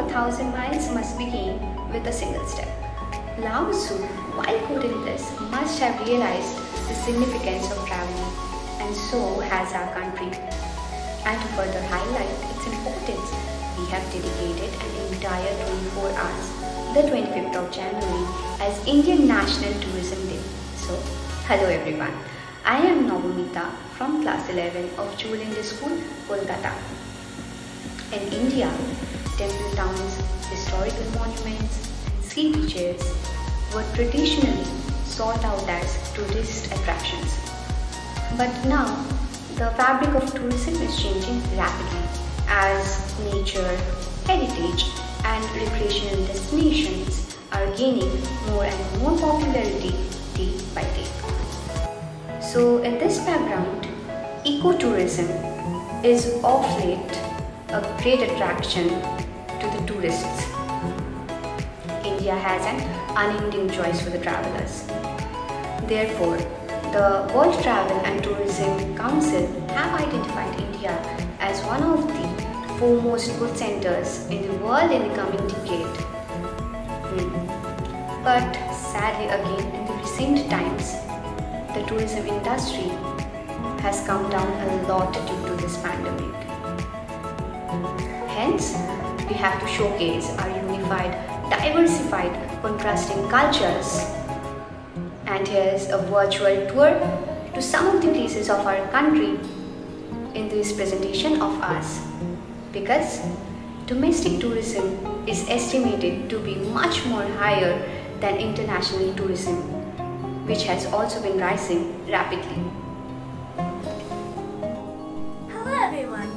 1,000 miles must begin with a single step. Lao Tzu, while quoting this, must have realized the significance of traveling, and so has our country. And to further highlight its importance, we have dedicated an entire 24 hours, the 25th of January, as Indian National Tourism Day. So, hello everyone. I am Navamita from class 11 of Jewel India School, Kolkata. In India, temple towns, historical monuments, and sea beaches were traditionally sought out as tourist attractions. But now, the fabric of tourism is changing rapidly as nature, heritage, and recreational destinations are gaining more and more popularity day by day. So, in this background, ecotourism is of late a great attraction to the tourists. India has an unending choice for the travelers. Therefore, the World Travel and Tourism Council have identified India as one of the foremost good centers in the world in the coming decade. But sadly again, in the recent times, the tourism industry has come down a lot due to this pandemic. Hence, we have to showcase our unified, diversified, contrasting cultures. And here's a virtual tour to some of the places of our country in this presentation of us. Because domestic tourism is estimated to be much more higher than international tourism, which has also been rising rapidly. Hello everyone,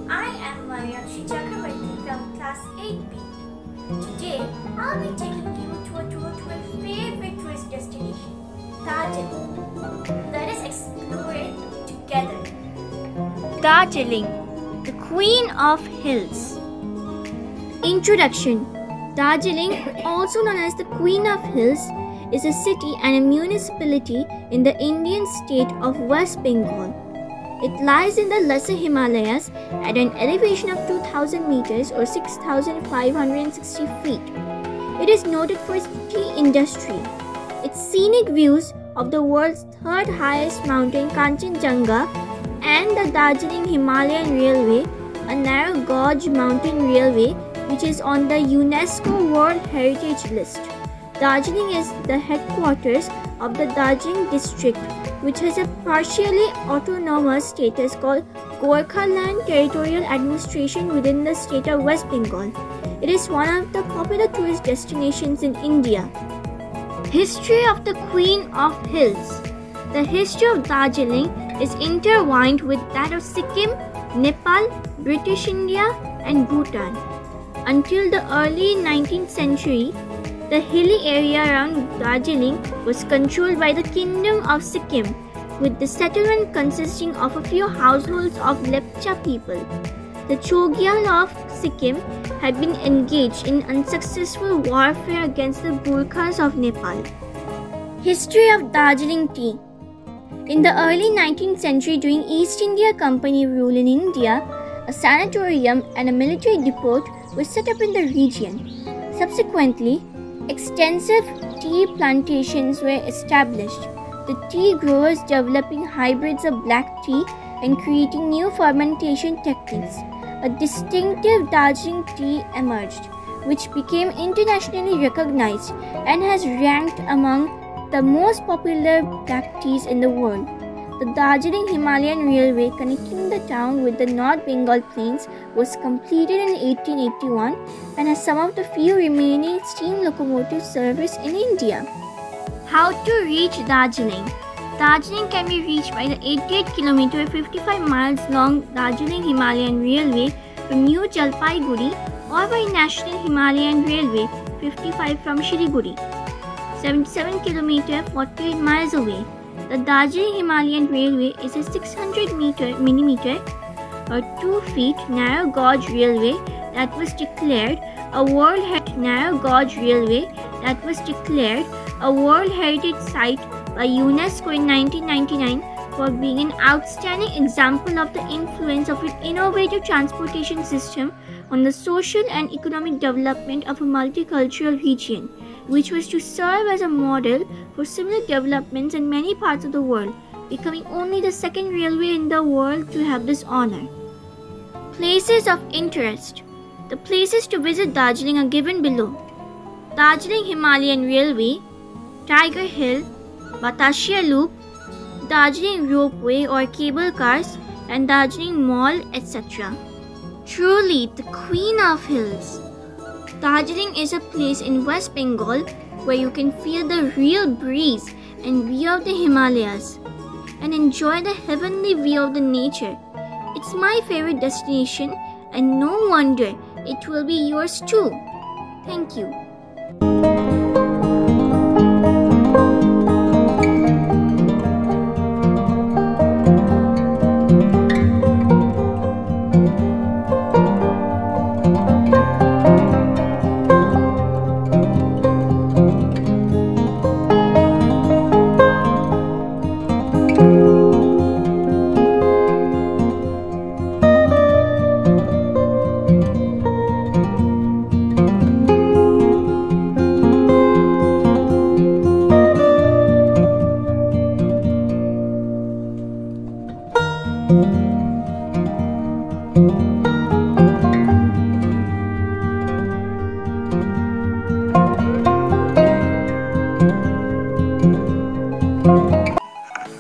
I am Mariakshi Chakravarti from class 8B. Today, I'll be taking you to a tour to my favorite tourist destination, Darjeeling. Let us explore it together. Darjeeling, the Queen of Hills. Introduction. Darjeeling, also known as the Queen of Hills, is a city and a municipality in the Indian state of West Bengal. It lies in the Lesser Himalayas at an elevation of 2,000 meters or 6,560 feet. It is noted for its tea industry. Its scenic views of the world's third highest mountain, Kanchenjunga, and the Darjeeling Himalayan Railway, a narrow gauge mountain railway which is on the UNESCO World Heritage List. Darjeeling is the headquarters of the Darjeeling district, which has a partially autonomous status called Gorkhaland Territorial Administration within the state of West Bengal. It is one of the popular tourist destinations in India. History of the Queen of Hills. The history of Darjeeling is intertwined with that of Sikkim, Nepal, British India, and Bhutan. Until the early 19th century, the hilly area around Darjeeling was controlled by the Kingdom of Sikkim, with the settlement consisting of a few households of Lepcha people. The Chogyal of Sikkim had been engaged in unsuccessful warfare against the Gurkhas of Nepal. History of Darjeeling tea. In the early 19th century, during East India Company rule in India, a sanatorium and a military depot were set up in the region. Subsequently, extensive tea plantations were established, the tea growers developing hybrids of black tea and creating new fermentation techniques. A distinctive Darjeeling tea emerged, which became internationally recognized and has ranked among the most popular black teas in the world. The Darjeeling Himalayan Railway connecting the town with the North Bengal plains was completed in 1881 and has some of the few remaining steam locomotive service in India. How to reach Darjeeling? Darjeeling can be reached by the 88km 55 miles long Darjeeling Himalayan Railway from New Jalpaiguri or by National Himalayan Railway 55 from Siliguri, 77km 48 miles away. The Darjeeling Himalayan Railway is a 600 mm or 2 feet narrow gauge railway that was declared a World Heritage Site by UNESCO in 1999 for being an outstanding example of the influence of an innovative transportation system on the social and economic development of a multicultural region, which was to serve as a model for similar developments in many parts of the world, becoming only the second railway in the world to have this honor. Places of interest. The places to visit Darjeeling are given below: Darjeeling Himalayan Railway, Tiger Hill, Batashia Loop, Darjeeling Ropeway or cable cars, and Darjeeling Mall, etc. Truly the Queen of Hills. Darjeeling is a place in West Bengal where you can feel the real breeze and view of the Himalayas and enjoy the heavenly view of the nature. It's my favorite destination, and no wonder it will be yours too. Thank you.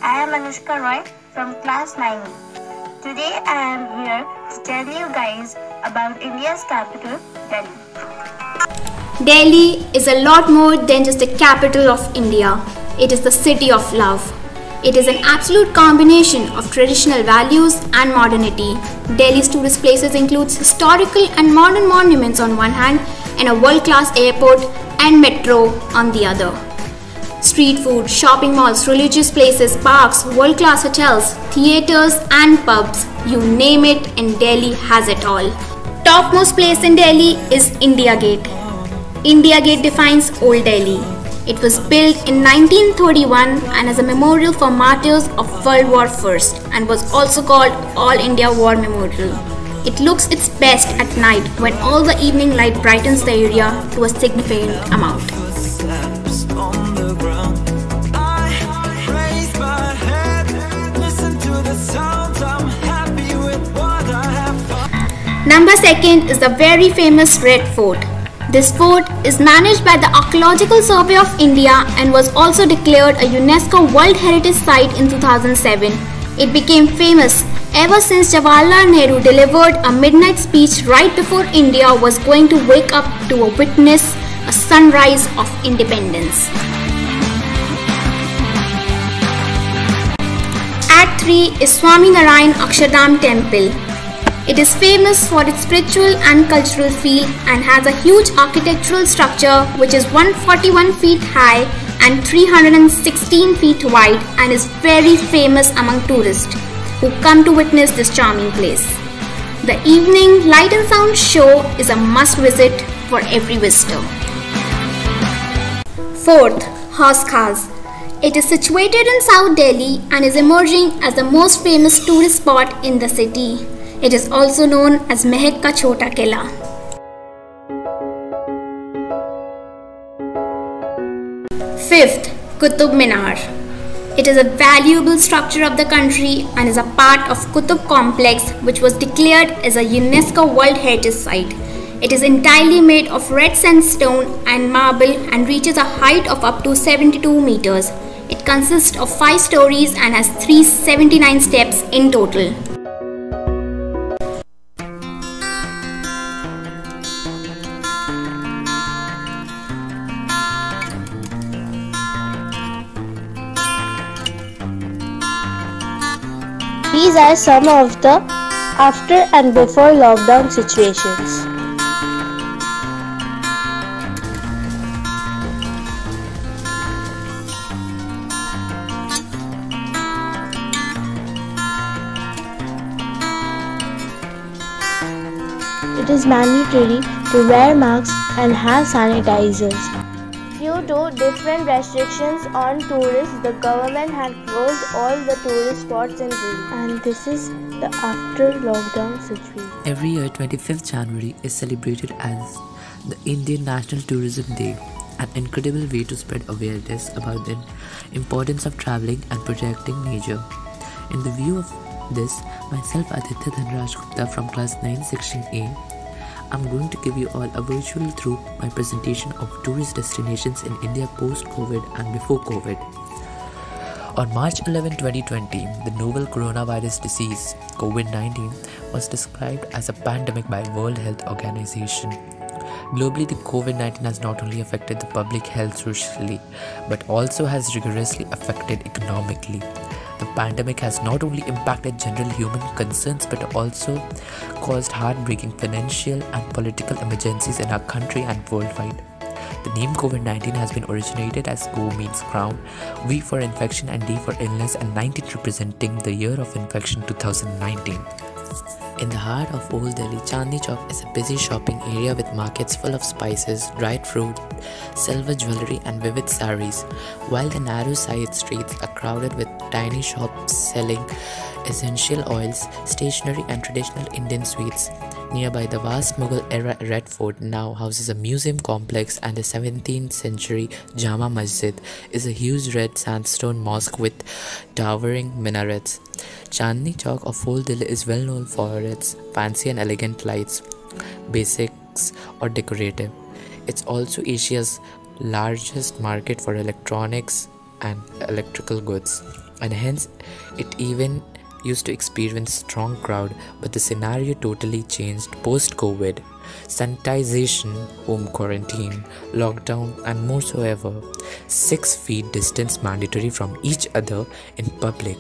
I am Anushka Roy from class 9. Today I am here to tell you guys about India's capital, Delhi. Delhi is a lot more than just the capital of India. It is the city of love. It is an absolute combination of traditional values and modernity. Delhi's tourist places includes historical and modern monuments on one hand and a world-class airport and metro on the other. Street food, shopping malls, religious places, parks, world-class hotels, theatres and pubs, you name it, and Delhi has it all. Topmost place in Delhi is India Gate. India Gate defines Old Delhi. It was built in 1931 and as a memorial for martyrs of World War I and was also called All India War Memorial. It looks its best at night when all the evening light brightens the area to a significant amount. Number 2 is the very famous Red Fort. This fort is managed by the Archaeological Survey of India and was also declared a UNESCO World Heritage Site in 2007. It became famous ever since Jawaharlal Nehru delivered a midnight speech right before India was going to wake up to witness a sunrise of independence. At 3 is Swaminarayan Akshardham Temple. It is famous for its spiritual and cultural feel and has a huge architectural structure which is 141 feet high and 316 feet wide and is very famous among tourists who come to witness this charming place. The evening light and sound show is a must visit for every visitor. 4th, Hauz Khas. It is situated in South Delhi and is emerging as the most famous tourist spot in the city. It is also known as Mehek Ka Chota Killa. 5th, Qutub Minar. It is a valuable structure of the country and is a part of Qutub Complex, which was declared as a UNESCO World Heritage Site. It is entirely made of red sandstone and marble and reaches a height of up to 72 meters. It consists of 5 stories and has 379 steps in total. These are some of the after and before lockdown situations. It is mandatory to wear masks and have sanitizers. Few Due to different restrictions on tourists, the government had closed all the tourist spots in Delhi. And this is the after lockdown situation. Every year, 25th January is celebrated as the Indian National Tourism Day, an incredible way to spread awareness about the importance of traveling and protecting nature. In the view of this, myself Aditya Dhanraj Gupta from class 9 section A, I'm going to give you all a virtual through my presentation of tourist destinations in India post-COVID and before COVID. On March 11, 2020, the novel coronavirus disease, COVID-19, was described as a pandemic by World Health Organization. Globally, the COVID-19 has not only affected the public health socially, but also has rigorously affected economically. The pandemic has not only impacted general human concerns but also caused heartbreaking financial and political emergencies in our country and worldwide. The name COVID-19 has been originated as CO means crown, V for infection and D for illness, and 19 representing the year of infection 2019. In the heart of Old Delhi, Chandni Chowk is a busy shopping area with markets full of spices, dried fruit, silver jewellery and vivid saris, while the narrow side streets are crowded with tiny shops selling essential oils, stationery and traditional Indian sweets. Nearby, the vast Mughal-era Red Fort now houses a museum complex, and the 17th century Jama Masjid is a huge red sandstone mosque with towering minarets. Chandni Chowk of Old Delhi is well known for its fancy and elegant lights, basics or decorative. It's also Asia's largest market for electronics and electrical goods, and hence it even used to experience strong crowd, but the scenario totally changed post-COVID. Sanitization, home quarantine, lockdown and more so ever, 6 feet distance mandatory from each other in public.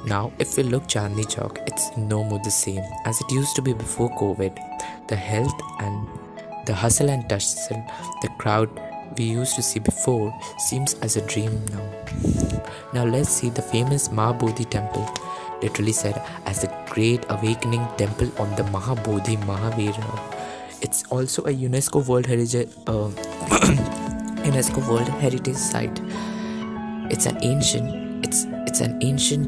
Now if we look Chandni Chowk, it's no more the same as it used to be before COVID. The health and the hustle and tussle, the crowd we used to see before seems as a dream now. Now let's see the famous Mahabodhi temple, literally said as the Great Awakening Temple on the Mahabodhi Mahavira. It's also a UNESCO World Heritage Site. It's an ancient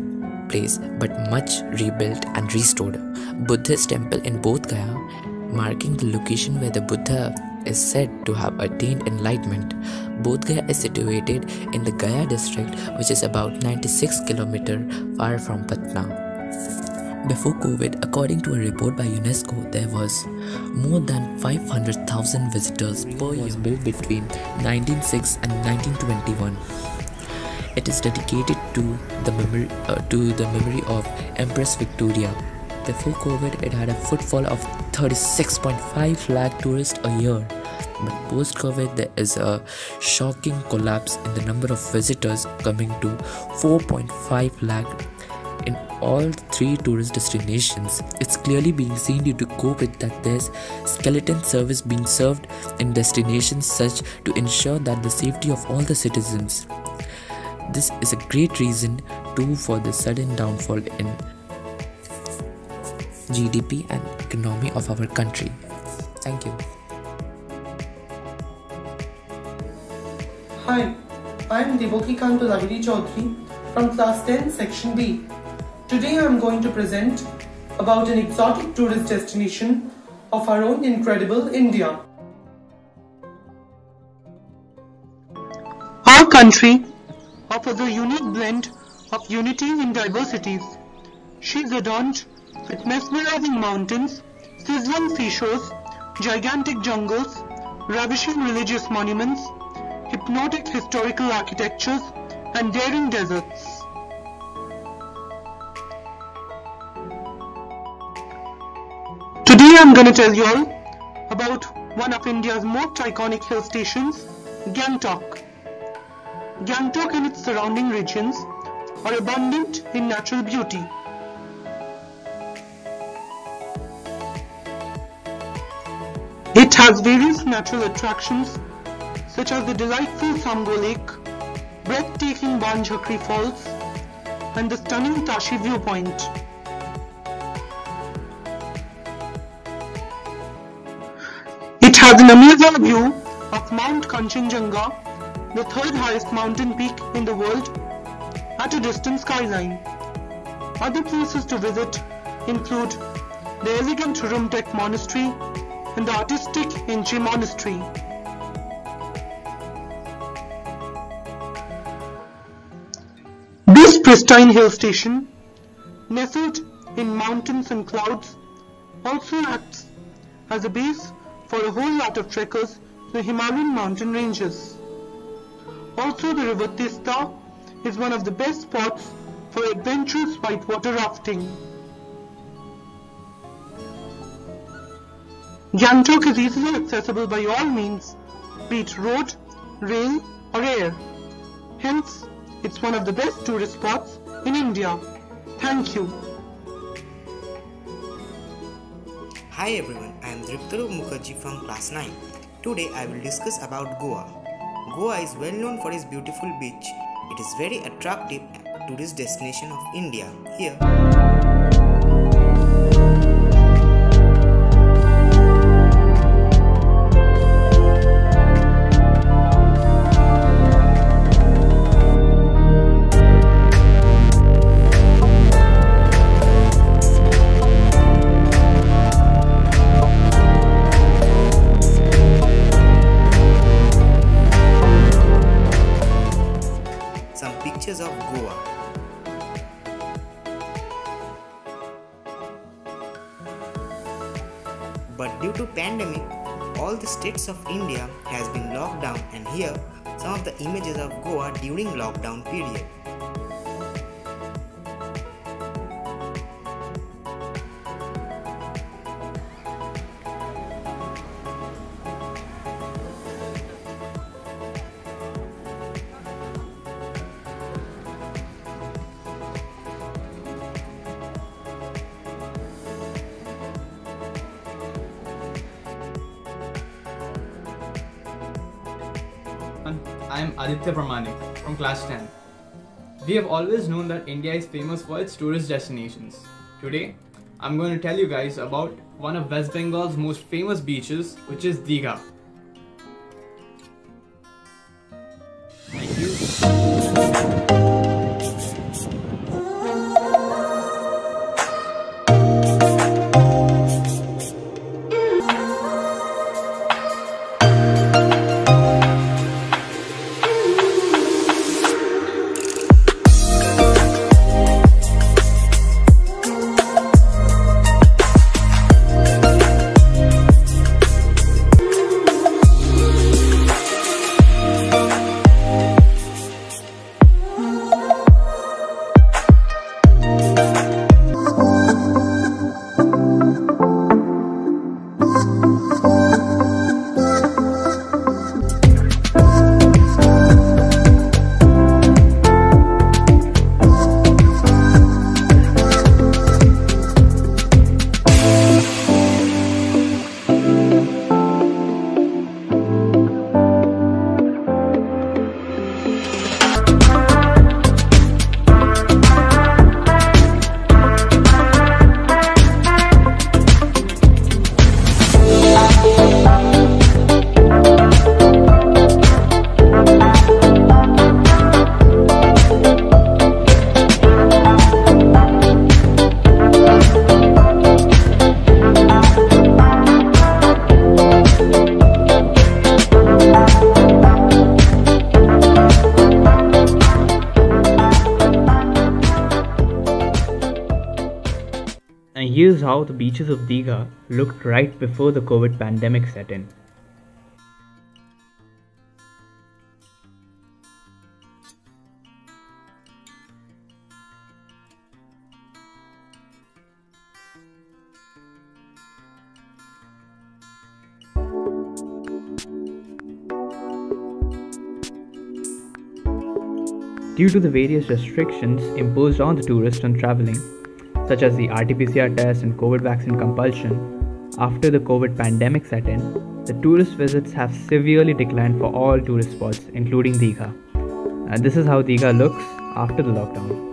place, but much rebuilt and restored. Buddhist temple in Bodh Gaya, marking the location where the Buddha is said to have attained enlightenment. Bodh Gaya is situated in the Gaya district, which is about 96 km far from Patna. Before COVID, according to a report by UNESCO, there was more than 500,000 visitors per year. It was built between 1906 and 1921. It is dedicated to the memory of Empress Victoria. Before COVID, it had a footfall of 36.5 lakh tourists a year. But post-COVID, there is a shocking collapse in the number of visitors, coming to 4.5 lakh in all 3 tourist destinations. It's clearly being seen due to COVID that there's skeleton service being served in destinations such to ensure that the safety of all the citizens. This is a great reason too for the sudden downfall in GDP and economy of our country. Thank you. Hi, I am Devokikant Lahiri Chaudhary from class 10 section B. Today I am going to present about an exotic tourist destination of our own incredible India. Our country offers a unique blend of unity in diversities. She is adorned with mesmerizing mountains, sizzling seashores, gigantic jungles, ravishing religious monuments, hypnotic historical architectures, and daring deserts. Today I'm going to tell you all about one of India's most iconic hill stations, Gangtok. Gangtok and its surrounding regions are abundant in natural beauty. It has various natural attractions such as the delightful Samgo Lake, breathtaking Banjhakri Falls, and the stunning Tashi viewpoint. It has an amazing view of Mount Kanchenjunga the third highest mountain peak in the world at a distant skyline. Other places to visit include the elegant Rumtek Monastery and the artistic Inchi Monastery. This pristine hill station, nestled in mountains and clouds, also acts as a base for a whole lot of trekkers to the Himalayan mountain ranges. Also, the river Tista is one of the best spots for adventurous whitewater rafting. Gangtok is easily accessible by all means, be it road, rail or air. Hence, it's one of the best tourist spots in India. Thank you. Hi everyone, I am Driptaru Mukherjee from class 9. Today I will discuss about Goa. Goa is well known for its beautiful beach. It is very attractive tourist destination of India. Here, some pictures of Goa. But due to pandemic, all the states of India has been locked down, and here some of the images of Goa during lockdown period. I am Aditya Pramanik from class 10. We have always known that India is famous for its tourist destinations. Today, I'm going to tell you guys about one of West Bengal's most famous beaches, which is Digha. Thank you. And here's how the beaches of Digha looked right before the COVID pandemic set in. Due to the various restrictions imposed on the tourists on travelling, such as the RT-PCR test and COVID vaccine compulsion, after the COVID pandemic set in, the tourist visits have severely declined for all tourist spots, including Digha. And this is how Digha looks after the lockdown.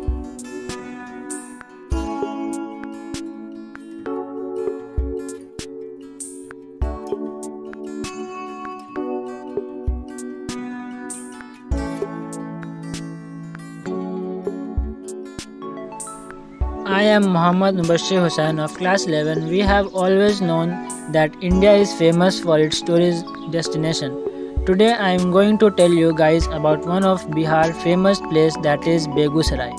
I am Muhammad Mubashir Hussain of class 11. We have always known that India is famous for its tourist destination. Today I am going to tell you guys about one of Bihar's famous place, that is Begusarai.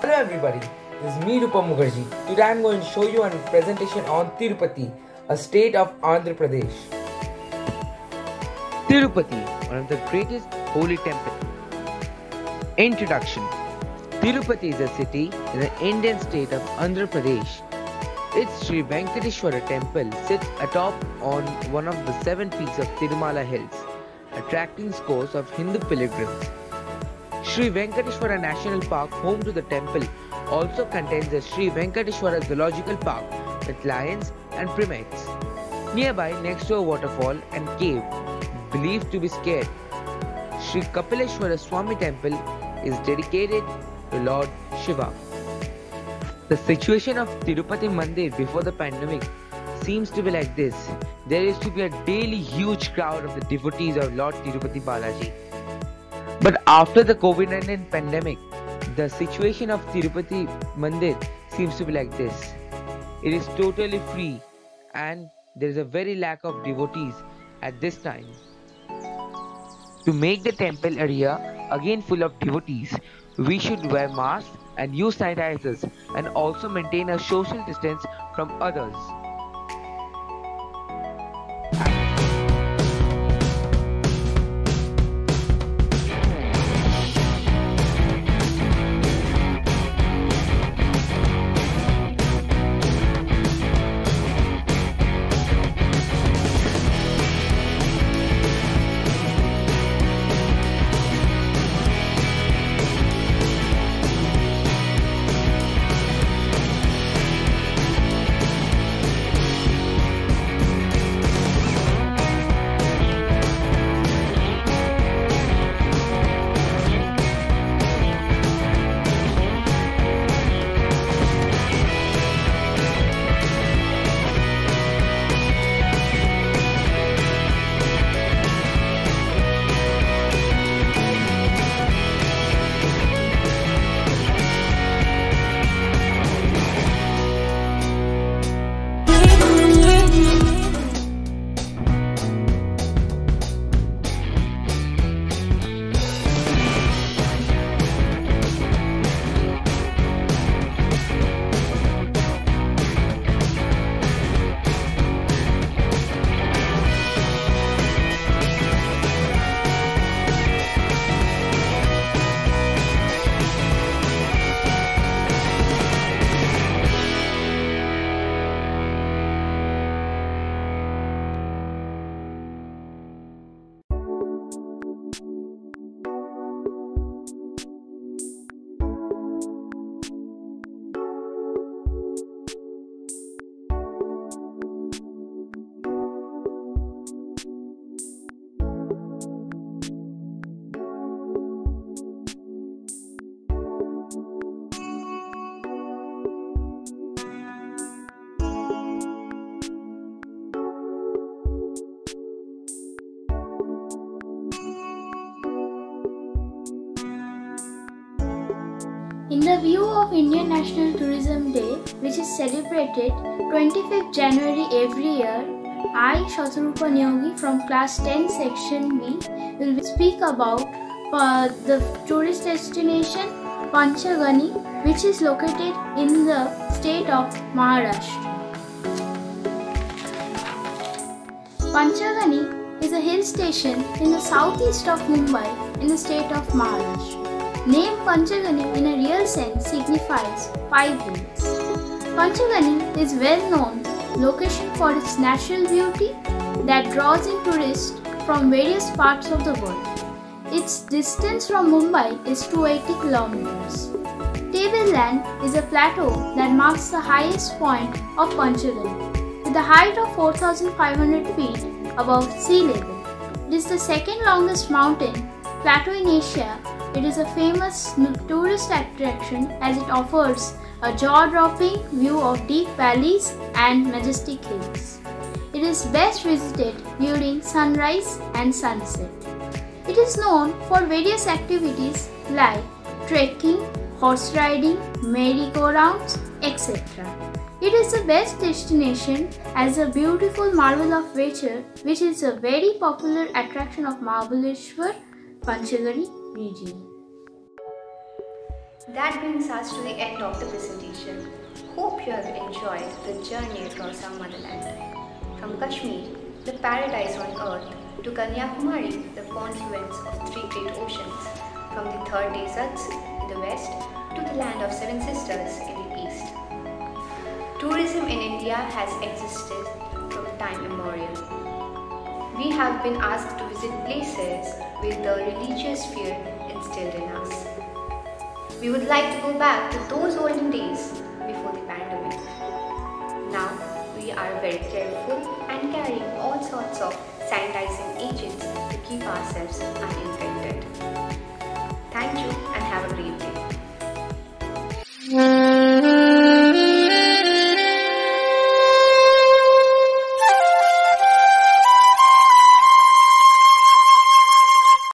Hello everybody, this is me Rupam Mukherjee. Today I am going to show you a presentation on Tirupati, a state of Andhra Pradesh. Tirupati, one of the greatest holy temples. Introduction. Tirupati is a city in the Indian state of Andhra Pradesh. Its Sri Venkateshwara temple sits atop on one of the 7 peaks of Tirumala hills, attracting scores of Hindu pilgrims. Sri Venkateshwara National Park, home to the temple, also contains the Sri Venkateshwara Zoological Park with lions and primates. Nearby, next to a waterfall and cave believed to be sacred, Sri Kapileshwara Swami Temple is dedicated to Lord Shiva. The situation of Tirupati Mandir before the pandemic seems to be like this. There used to be a daily huge crowd of the devotees of Lord Tirupati Balaji. But after the COVID-19 pandemic, the situation of Tirupati Mandir seems to be like this. It is totally free and there is a very lack of devotees at this time. To make the temple area again full of devotees, we should wear masks and use sanitizers and also maintain a social distance from others. In the view of Indian National Tourism Day, which is celebrated 25th January every year, I, Shatarupa Nyogi from Class 10 Section B, will speak about the tourist destination Panchgani, which is located in the state of Maharashtra. Panchgani is a hill station in the southeast of Mumbai in the state of Maharashtra. Name Panchgani in a real sense signifies 5 hills. Panchgani is well known location for its natural beauty that draws in tourists from various parts of the world. Its distance from Mumbai is 280 kilometers. Tableland is a plateau that marks the highest point of Panchgani with a height of 4,500 feet above sea level. It is the second longest mountain plateau in Asia. It is a famous tourist attraction as it offers a jaw-dropping view of deep valleys and majestic hills. It is best visited during sunrise and sunset. It is known for various activities like trekking, horse riding, merry-go-rounds, etc. It is the best destination as a beautiful marvel of nature, which is a very popular attraction of Mahabaleshwar, Panchgani region. That brings us to the end of the presentation. Hope you have enjoyed the journey across our motherland. From Kashmir, the paradise on earth, to Kanyakumari, the confluence of 3 great oceans, from the Thar deserts in the west to the land of 7 sisters in the east. Tourism in India has existed from time immemorial. We have been asked to visit places with the religious fear instilled in us. We would like to go back to those olden days before the pandemic. Now, we are very careful and carrying all sorts of sanitizing agents to keep ourselves uninfected.